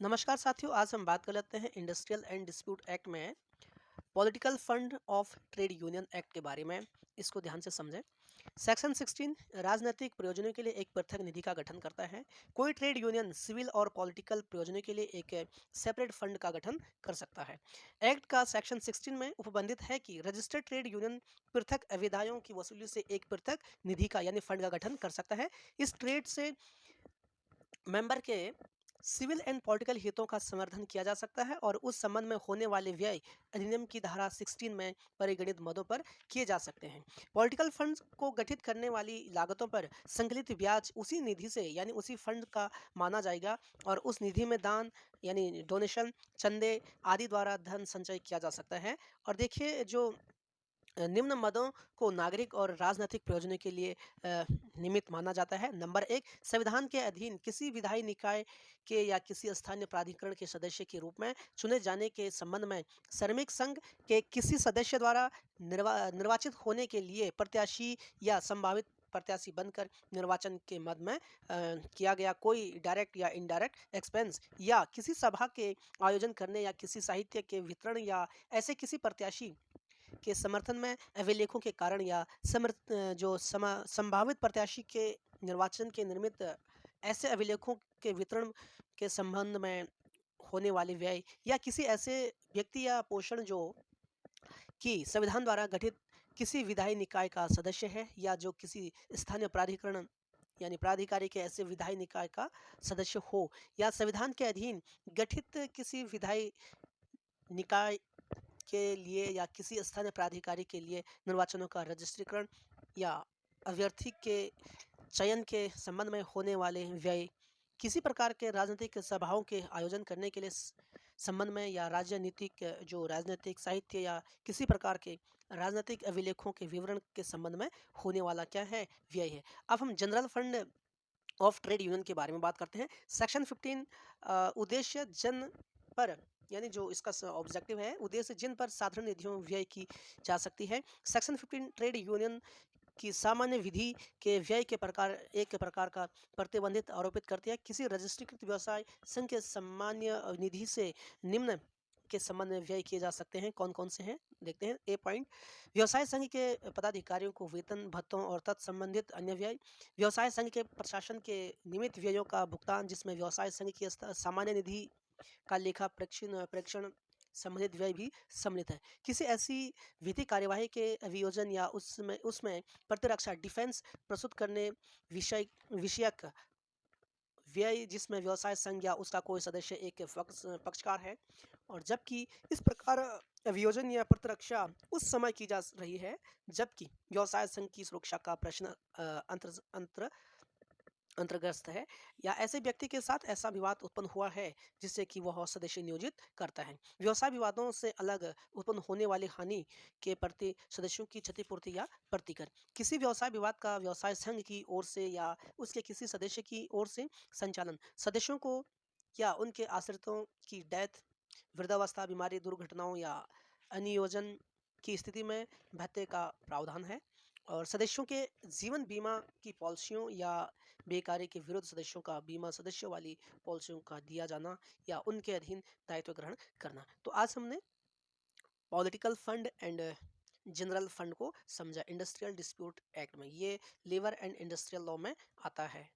नमस्कार साथियों, आज हम बात कर लेते हैं इंडस्ट्रियल एंड डिस्प्यूट एक्ट में political fund of trade union act के बारे में। इसको ध्यान से समझें। सेक्शन 16 राजनीतिक प्रयोजनों के लिए एक पृथक निधि का गठन करता है। कोई ट्रेड यूनियन सिविल और पॉलिटिकल प्रयोजनों के लिए एक सेपरेट फंड का गठन कर सकता है। एक्ट का सेक्शन 16 में उपबंधित है कि रजिस्टर्ड ट्रेड यूनियन पृथक अविदायों की वसूली से एक पृथक निधि का यानी फंड का गठन कर सकता है। इस ट्रेड से मेंबर के सिविल एंड पॉलिटिकल हितों का समर्थन किया जा सकता है और उस संबंध में होने वाले व्यय अधिनियम की धारा 16 में परिगणित मदों पर किए जा सकते हैं। पॉलिटिकल फंड्स को गठित करने वाली लागतों पर संकलित ब्याज उसी निधि से यानी उसी फंड का माना जाएगा और उस निधि में दान यानी डोनेशन, चंदे आदि द्वारा धन संचय किया जा सकता है। और देखिए, जो निम्न मदों को नागरिक और राजनीतिक प्रयोजनों के लिए निमित्त माना जाता है। नंबर एक, संविधान के अधीन किसी विधायी निकाय के या किसी स्थानीय प्राधिकरण के सदस्य के रूप में चुने जाने के संबंध में श्रमिक संघ के किसी सदस्य द्वारा निर्वाचित होने के लिए प्रत्याशी या संभावित प्रत्याशी बनकर निर्वाचन के मद में किया गया कोई डायरेक्ट या इनडायरेक्ट एक्सपेंस या किसी सभा के आयोजन करने या किसी साहित्य के वितरण या ऐसे किसी प्रत्याशी के समर्थन में अभिलेखों के कारण या संभावित प्रत्याशी के निर्वाचन के निमित्त ऐसे अभिलेखों के वितरण के संबंध में होने वाले व्यय या किसी ऐसे व्यक्ति या पोषण जो कि संविधान द्वारा गठित किसी विधायी निकाय का सदस्य है या जो किसी स्थानीय प्राधिकरण यानी प्राधिकारी के ऐसे विधायी निकाय का सदस्य हो या संविधान के अधीन गठित किसी विधायी निकाय के लिए या किसी स्थानीय प्राधिकारी के लिए निर्वाचनों का रजिस्ट्रीकरण या अभ्यर्थी के चयन के संबंध में होने वाले व्यय, किसी प्रकार के राजनीतिक सभाओं के आयोजन करने के लिए संबंध में या राजनीतिक जो राजनीतिक साहित्य या किसी प्रकार के राजनीतिक अभिलेखों के विवरण के संबंध में होने वाला क्या है, व्यय है। अब हम general fund of trade union के बारे में बात करते हैं। सेक्शन 15 उद्देश्य जन पर यानी जो इसका ऑब्जेक्टिव है, उद्देश्य जिन पर साधारण निधियों व्यय की जा सकती है। सेक्शन 15 ट्रेड यूनियन की सामान्य विधि के व्यय के प्रकार एक के प्रकार का प्रतिबंधित आरोपित करती है। किसी रजिस्ट्रीकृत व्यवसाय संघ के सामान्य निधि से निम्न के संबंध में व्यय किए जा सकते हैं। कौन कौन से हैं देखते हैं। ए पॉइंट, व्यवसाय संघ के पदाधिकारियों को वेतन भत्तों और तत्संबंधित अन्य व्यय, व्यवसाय संघ के प्रशासन के नियमित व्ययों का भुगतान जिसमें व्यवसाय संघ की सामान्य निधि का लेखा प्रेक्षण प्रेक्षण संबंधित व्यय भी सम्मिलित है। किसी ऐसी विधि कार्यवाही के अभियोजन या उसमें प्रतिरक्षा डिफेंस प्रस्तुत करने विषयक व्यय जिसमें व्यवसाय संघ या उसका कोई सदस्य एक पक्षकार है। और जबकि इस प्रकार अभियोजन या प्रतिरक्षा उस समय की जा रही है जबकि व्यवसाय संघ की सुरक्षा का प्रश्न अंतर्ग्रस्त है या ऐसे व्यक्ति के साथ ऐसा विवाद उत्पन्न हुआ है जिससे कि वह सदस्य नियोजित करता है। व्यवसाय विवादों से अलग उत्पन्न होने वाली हानि के प्रति सदस्यों की क्षतिपूर्ति या प्रतिकर, किसी व्यवसाय विवाद का व्यवसाय संघ की ओर से या उसके किसी सदस्य की ओर से संचालन, सदस्यों को या उनके आश्रितों की डेथ, वृद्धावस्था, बीमारी, दुर्घटनाओं या अनियोजन की स्थिति में भत्ते का प्रावधान है। और सदस्यों के जीवन बीमा की पॉलिसियों या बेकारी के विरुद्ध सदस्यों का बीमा सदस्यों वाली पॉलिसियों का दिया जाना या उनके अधीन दायित्व ग्रहण करना। तो आज हमने political fund and general fund को समझा। इंडस्ट्रियल डिस्प्यूट एक्ट में ये लेबर एंड इंडस्ट्रियल लॉ में आता है।